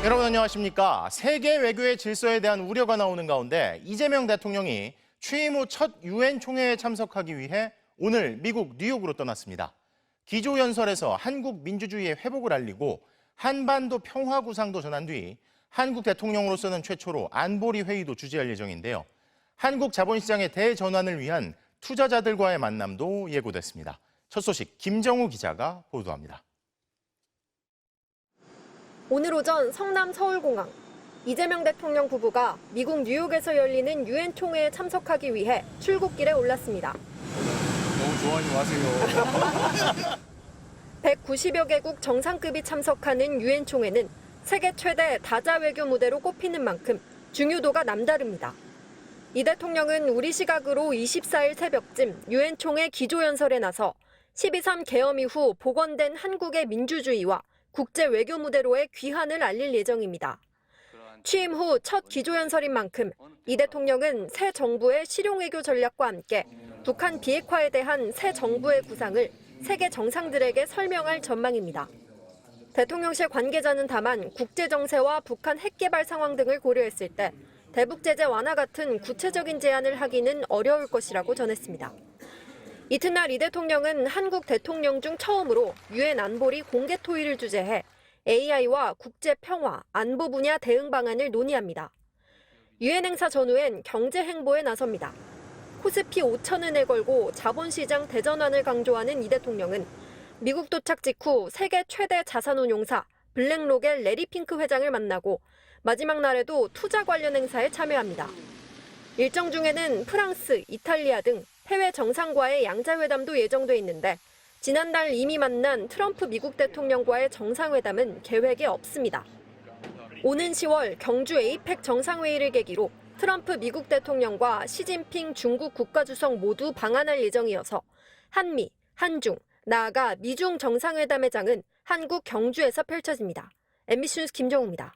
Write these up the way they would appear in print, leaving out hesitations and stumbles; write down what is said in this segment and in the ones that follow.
여러분 안녕하십니까? 세계 외교의 질서에 대한 우려가 나오는 가운데 이재명 대통령이 취임 후 첫 유엔 총회에 참석하기 위해 오늘 미국 뉴욕으로 떠났습니다. 기조연설에서 한국 민주주의의 회복을 알리고 한반도 평화 구상도 전한 뒤 한국 대통령으로서는 최초로 안보리 회의도 주재할 예정인데요. 한국 자본시장의 대전환을 위한 투자자들과의 만남도 예고됐습니다. 첫 소식 김정우 기자가 보도합니다. 오늘 오전 성남 서울공항, 이재명 대통령 부부가 미국 뉴욕에서 열리는 유엔 총회에 참석하기 위해 출국길에 올랐습니다. 너무 좋아하지 마세요. 190여 개국 정상급이 참석하는 유엔 총회는 세계 최대 다자 외교 무대로 꼽히는 만큼 중요도가 남다릅니다. 이 대통령은 우리 시각으로 24일 새벽쯤 유엔 총회 기조연설에 나서 12.3 개엄 이후 복원된 한국의 민주주의와 국제 외교 무대로의 귀환을 알릴 예정입니다. 취임 후 첫 기조연설인 만큼 이 대통령은 새 정부의 실용외교 전략과 함께 북한 비핵화에 대한 새 정부의 구상을 세계 정상들에게 설명할 전망입니다. 대통령실 관계자는 다만 국제 정세와 북한 핵 개발 상황 등을 고려했을 때 대북 제재 완화 같은 구체적인 제안을 하기는 어려울 것이라고 전했습니다. 이튿날 이 대통령은 한국 대통령 중 처음으로 유엔 안보리 공개 토의를 주재해 AI와 국제 평화, 안보 분야 대응 방안을 논의합니다. 유엔 행사 전후엔 경제 행보에 나섭니다. 코스피 5,000원에 걸고 자본시장 대전환을 강조하는 이 대통령은 미국 도착 직후 세계 최대 자산운용사 블랙록의 레리 핑크 회장을 만나고 마지막 날에도 투자 관련 행사에 참여합니다. 일정 중에는 프랑스, 이탈리아 등 해외 정상과의 양자회담도 예정돼 있는데 지난달 이미 만난 트럼프 미국 대통령과의 정상회담은 계획에 없습니다. 오는 10월 경주 에이펙 정상회의를 계기로 트럼프 미국 대통령과 시진핑 중국 국가주석 모두 방한할 예정이어서 한미, 한중, 나아가 미중 정상회담의 장은 한국 경주에서 펼쳐집니다. MBC 뉴스 김정우입니다.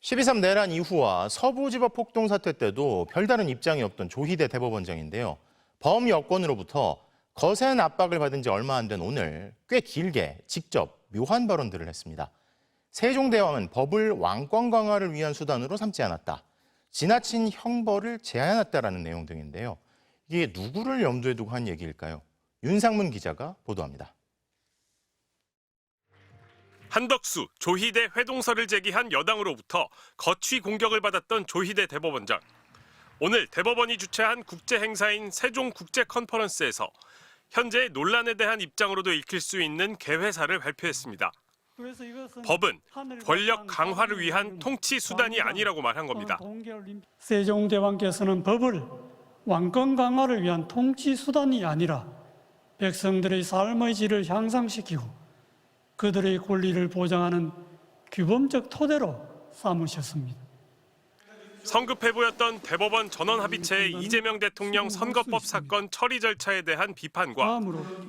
12.3 내란 이후와 서부지법 폭동 사태 때도 별다른 입장이 없던 조희대 대법원장인데요. 범여권으로부터 거센 압박을 받은 지 얼마 안 된 오늘 꽤 길게 직접 묘한 발언들을 했습니다. 세종대왕은 법을 왕권 강화를 위한 수단으로 삼지 않았다. 지나친 형벌을 제한했다라는 내용 등인데요. 이게 누구를 염두에 두고 한 얘기일까요? 윤상문 기자가 보도합니다. 한덕수, 조희대 회동설을 제기한 여당으로부터 거취 공격을 받았던 조희대 대법원장. 오늘 대법원이 주최한 국제 행사인 세종 국제 컨퍼런스에서 현재의 논란에 대한 입장으로도 읽힐 수 있는 개회사를 발표했습니다. 법은 권력 강화를 위한 통치 수단이 아니라고 말한 겁니다. 세종대왕께서는 법을 왕권 강화를 위한 통치 수단이 아니라 백성들의 삶의 질을 향상시키고 그들의 권리를 보장하는 규범적 토대로 삼으셨습니다. 성급해 보였던 대법원 전원합의체의 이재명 대통령 선거법 사건 처리 절차에 대한 비판과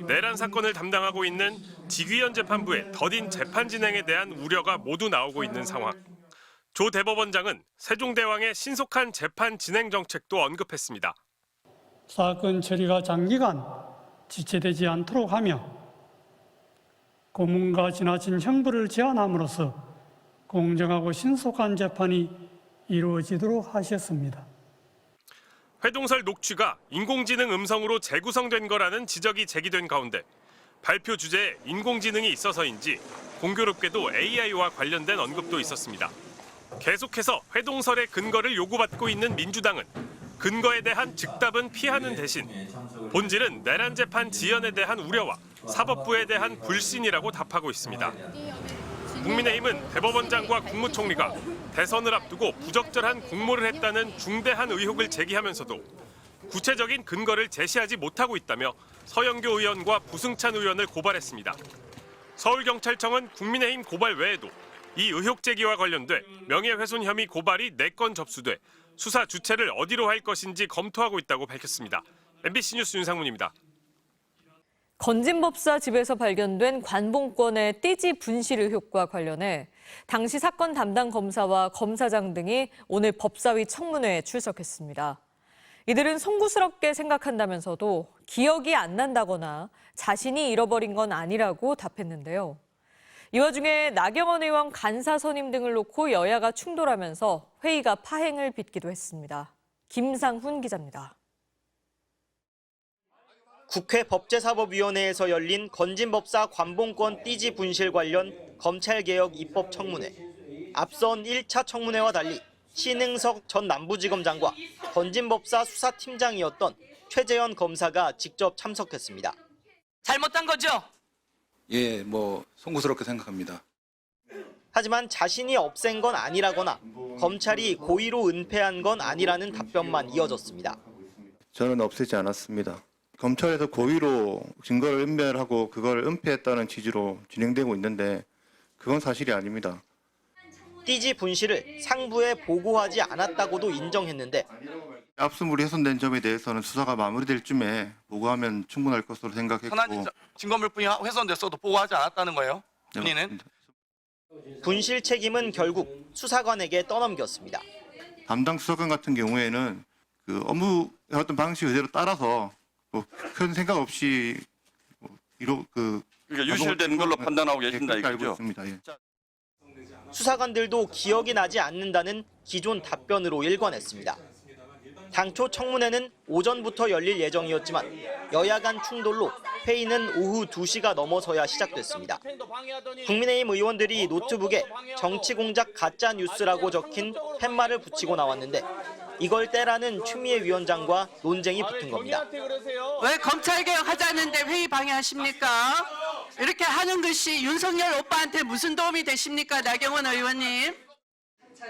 내란 사건을 담당하고 있는 지귀현 재판부의 더딘 재판 진행에 대한 우려가 모두 나오고 있는 상황. 조 대법원장은 세종대왕의 신속한 재판 진행 정책도 언급했습니다. 사건 처리가 장기간 지체되지 않도록 하며 고문과 지나친 형벌을 제한함으로써 공정하고 신속한 재판이 이루어지도록 하셨습니다. 회동설 녹취가 인공지능 음성으로 재구성된 거라는 지적이 제기된 가운데 발표 주제에 인공지능이 있어서인지 공교롭게도 AI와 관련된 언급도 있었습니다. 계속해서 회동설의 근거를 요구받고 있는 민주당은 근거에 대한 즉답은 피하는 대신 본질은 내란 재판 지연에 대한 우려와 사법부에 대한 불신이라고 답하고 있습니다. 국민의힘은 대법원장과 국무총리가 대선을 앞두고 부적절한 공모를 했다는 중대한 의혹을 제기하면서도 구체적인 근거를 제시하지 못하고 있다며 서영교 의원과 부승찬 의원을 고발했습니다. 서울경찰청은 국민의힘 고발 외에도 이 의혹 제기와 관련돼 명예훼손 혐의 고발이 4건 접수돼 수사 주체를 어디로 할 것인지 검토하고 있다고 밝혔습니다. MBC 뉴스 윤상문입니다. 건진법사 집에서 발견된 관봉권의 띠지 분실 의혹과 관련해 당시 사건 담당 검사와 검사장 등이 오늘 법사위 청문회에 출석했습니다. 이들은 송구스럽게 생각한다면서도 기억이 안 난다거나 자신이 잃어버린 건 아니라고 답했는데요. 이 와중에 나경원 의원 간사 선임 등을 놓고 여야가 충돌하면서 회의가 파행을 빚기도 했습니다. 김상훈 기자입니다. 국회 법제사법위원회에서 열린 건진법사 관봉권 띠지 분실 관련 검찰개혁 입법 청문회. 앞선 1차 청문회와 달리 신흥석 전 남부지검장과 건진법사 수사팀장이었던 최재현 검사가 직접 참석했습니다. 잘못한 거죠? 예, 송구스럽게 생각합니다. 하지만 자신이 없앤 건 아니라거나 검찰이 고의로 은폐한 건 아니라는 답변만 이어졌습니다. 저는 없애지 않았습니다. 검찰에서 고의로 증거를 은멸하고 그걸 은폐했다는 취지로 진행되고 있는데 그건 사실이 아닙니다. 띠지 분실을 상부에 보고하지 않았다고도 인정했는데 압수물이 훼손된 점에 대해서는 수사가 마무리될 쯤에 보고하면 충분할 것으로 생각했고 현안 증거물품이 훼손됐어도 보고하지 않았다는 거예요? 본인은? 분실 책임은 결국 수사관에게 떠넘겼습니다. 담당 수사관 같은 경우에는 그 업무의 어떤 방식 그대로 따라서 큰 생각 없이 그러니까 유실된 걸로 판단하고 계신다 그렇게 알고 이거죠? 있습니다. 예. 수사관들도 기억이 나지 않는다는 기존 답변으로 일관했습니다. 당초 청문회는 오전부터 열릴 예정이었지만 여야 간 충돌로 회의는 오후 2시가 넘어서야 시작됐습니다. 국민의힘 의원들이 노트북에 정치 공작 가짜 뉴스라고 적힌 팻말을 붙이고 나왔는데 이걸 떼라는 추미애 위원장과 논쟁이 붙은 겁니다. 왜 검찰개혁 하자는데 회의 방해하십니까? 이렇게 하는 것이 윤석열 오빠한테 무슨 도움이 되십니까, 나경원 의원님?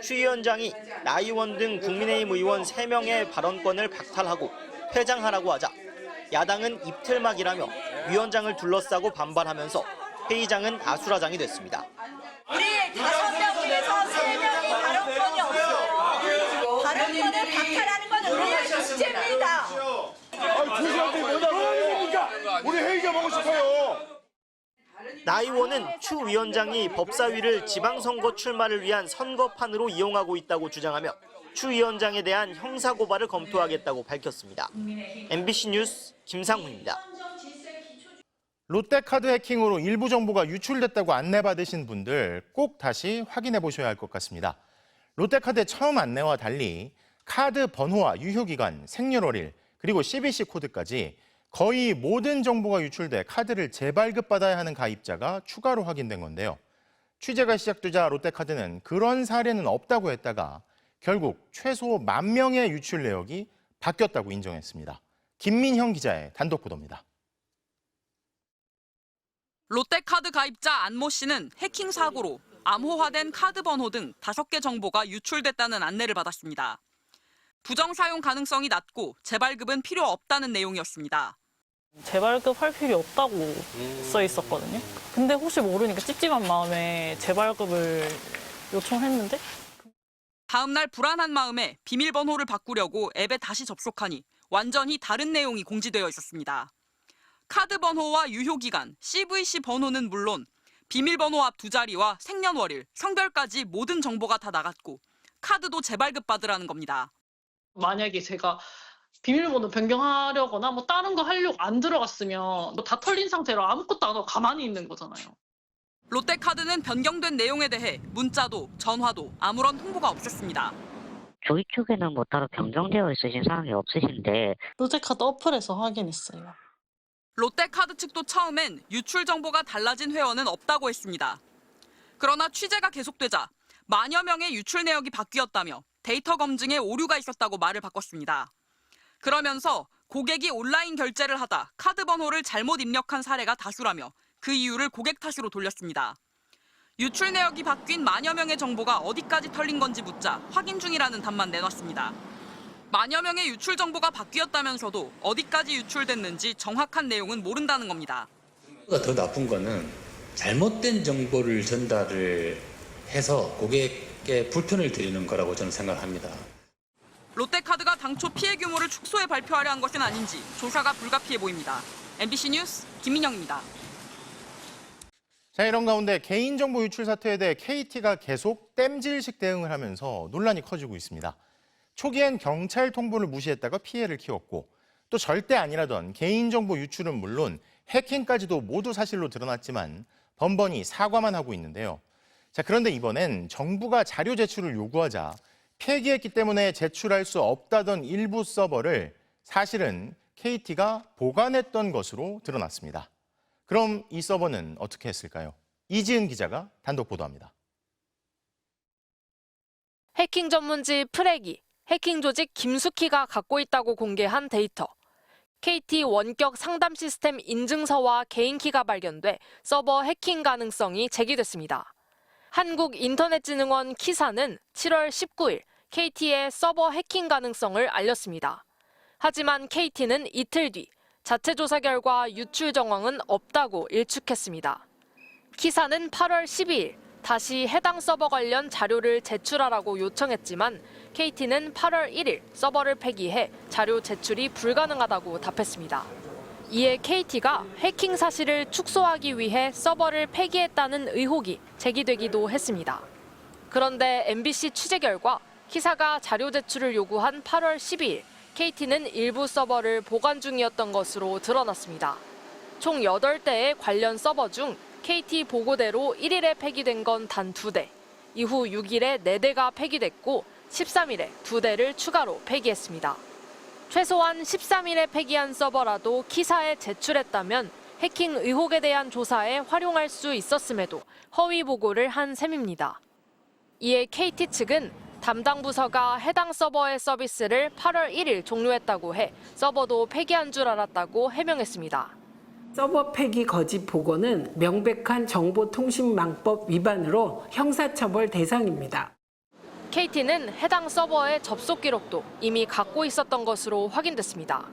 추 위원장이 나 의원 등 국민의힘 의원 3명의 발언권을 박탈하고 퇴장하라고 하자 야당은 입틀막이라며 위원장을 둘러싸고 반발하면서 회의장은 아수라장이 됐습니다. 우리 5명 중에서 3명이 발언권이 없어요. 발언권을 박탈하는 건 의원의 주체입니다. 우리 회의 좀 하고 싶어요. 나 의원은 추 위원장이 법사위를 지방선거 출마를 위한 선거판으로 이용하고 있다고 주장하며 추 위원장에 대한 형사고발을 검토하겠다고 밝혔습니다. MBC 뉴스 김상훈입니다. 롯데카드 해킹으로 일부 정보가 유출됐다고 안내받으신 분들 꼭 다시 확인해 보셔야 할 것 같습니다. 롯데카드의 처음 안내와 달리 카드 번호와 유효기간, 생년월일, 그리고 CVC 코드까지 거의 모든 정보가 유출돼 카드를 재발급받아야 하는 가입자가 추가로 확인된 건데요. 취재가 시작되자 롯데카드는 그런 사례는 없다고 했다가 결국 최소 10,000명의 유출 내역이 바뀌었다고 인정했습니다. 김민형 기자의 단독 보도입니다. 롯데카드 가입자 안모 씨는 해킹 사고로 암호화된 카드 번호 등 5개 정보가 유출됐다는 안내를 받았습니다. 부정 사용 가능성이 낮고 재발급은 필요 없다는 내용이었습니다. 재발급할 필요 없다고 써 있었거든요. 근데 혹시 모르니까 찝찝한 마음에 재발급을 요청했는데 다음 날 불안한 마음에 비밀번호를 바꾸려고 앱에 다시 접속하니 완전히 다른 내용이 공지되어 있었습니다. 카드 번호와 유효기간, CVC 번호는 물론 비밀번호 앞 2자리와 생년월일, 성별까지 모든 정보가 다 나갔고 카드도 재발급 받으라는 겁니다. 만약에 제가 비밀번호 변경하려거나 다른 거 하려고 안 들어갔으면 다 털린 상태로 아무것도 안 하고 가만히 있는 거잖아요. 롯데카드는 변경된 내용에 대해 문자도 전화도 아무런 통보가 없었습니다. 저희 쪽에는 따로 변경되어 있으신 사항이 없으신데 롯데카드 어플에서 확인했어요. 롯데카드 측도 처음엔 유출 정보가 달라진 회원은 없다고 했습니다. 그러나 취재가 계속되자 만여 명의 유출 내역이 바뀌었다며 데이터 검증에 오류가 있었다고 말을 바꿨습니다. 그러면서 고객이 온라인 결제를 하다 카드 번호를 잘못 입력한 사례가 다수라며 그 이유를 고객 탓으로 돌렸습니다. 유출 내역이 바뀐 만여 명의 정보가 어디까지 털린 건지 묻자 확인 중이라는 답만 내놨습니다. 만여 명의 유출 정보가 바뀌었다면서도 어디까지 유출됐는지 정확한 내용은 모른다는 겁니다. 더 나쁜 거는 잘못된 정보를 전달을 해서 고객에 불편을 드리는 거라고 저는 생각합니다. 롯데카드가 당초 피해 규모를 축소해 발표하려 한 것은 아닌지 조사가 불가피해 보입니다. MBC 뉴스 김민영입니다. 자, 이런 가운데 개인정보 유출 사태에 대해 KT가 계속 땜질식 대응을 하면서 논란이 커지고 있습니다. 초기엔 경찰 통보를 무시했다가 피해를 키웠고 또 절대 아니라던 개인정보 유출은 물론 해킹까지도 모두 사실로 드러났지만 번번이 사과만 하고 있는데요. 자, 그런데 이번엔 정부가 자료 제출을 요구하자 폐기했기 때문에 제출할 수 없다던 일부 서버를 사실은 KT가 보관했던 것으로 드러났습니다. 그럼 이 서버는 어떻게 했을까요? 이지은 기자가 단독 보도합니다. 해킹 전문지 프레기, 해킹 조직 김숙희가 갖고 있다고 공개한 데이터. KT 원격 상담 시스템 인증서와 개인키가 발견돼 서버 해킹 가능성이 제기됐습니다. 한국인터넷진흥원 키사는 7월 19일 KT의 서버 해킹 가능성을 알렸습니다. 하지만 KT는 이틀 뒤 자체 조사 결과 유출 정황은 없다고 일축했습니다. 키사는 8월 12일 다시 해당 서버 관련 자료를 제출하라고 요청했지만 KT는 8월 1일 서버를 폐기해 자료 제출이 불가능하다고 답했습니다. 이에 KT가 해킹 사실을 축소하기 위해 서버를 폐기했다는 의혹이 제기되기도 했습니다. 그런데 MBC 취재 결과 키사가 자료 제출을 요구한 8월 12일 KT는 일부 서버를 보관 중이었던 것으로 드러났습니다. 총 8대의 관련 서버 중 KT 보고대로 1일에 폐기된 건 단 2대, 이후 6일에 4대가 폐기됐고 13일에 2대를 추가로 폐기했습니다. 최소한 13일에 폐기한 서버라도 키사에 제출했다면 해킹 의혹에 대한 조사에 활용할 수 있었음에도 허위 보고를 한 셈입니다. 이에 KT 측은 담당 부서가 해당 서버의 서비스를 8월 1일 종료했다고 해 서버도 폐기한 줄 알았다고 해명했습니다. 서버 폐기 거짓 보고는 명백한 정보통신망법 위반으로 형사처벌 대상입니다. KT는 해당 서버의 접속 기록도 이미 갖고 있었던 것으로 확인됐습니다.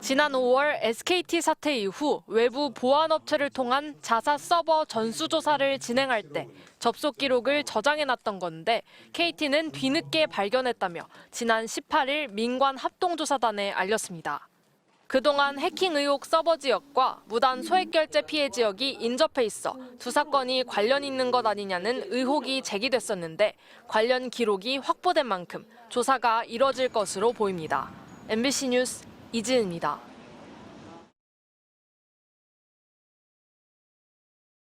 지난 5월 SKT 사태 이후 외부 보안업체를 통한 자사 서버 전수조사를 진행할 때 접속 기록을 저장해놨던 건데 KT는 뒤늦게 발견했다며 지난 18일 민관 합동조사단에 알렸습니다. 그동안 해킹 의혹 서버 지역과 무단 소액결제 피해 지역이 인접해 있어 두 사건이 관련 있는 것 아니냐는 의혹이 제기됐었는데 관련 기록이 확보된 만큼 조사가 이뤄질 것으로 보입니다. MBC 뉴스 이지은입니다.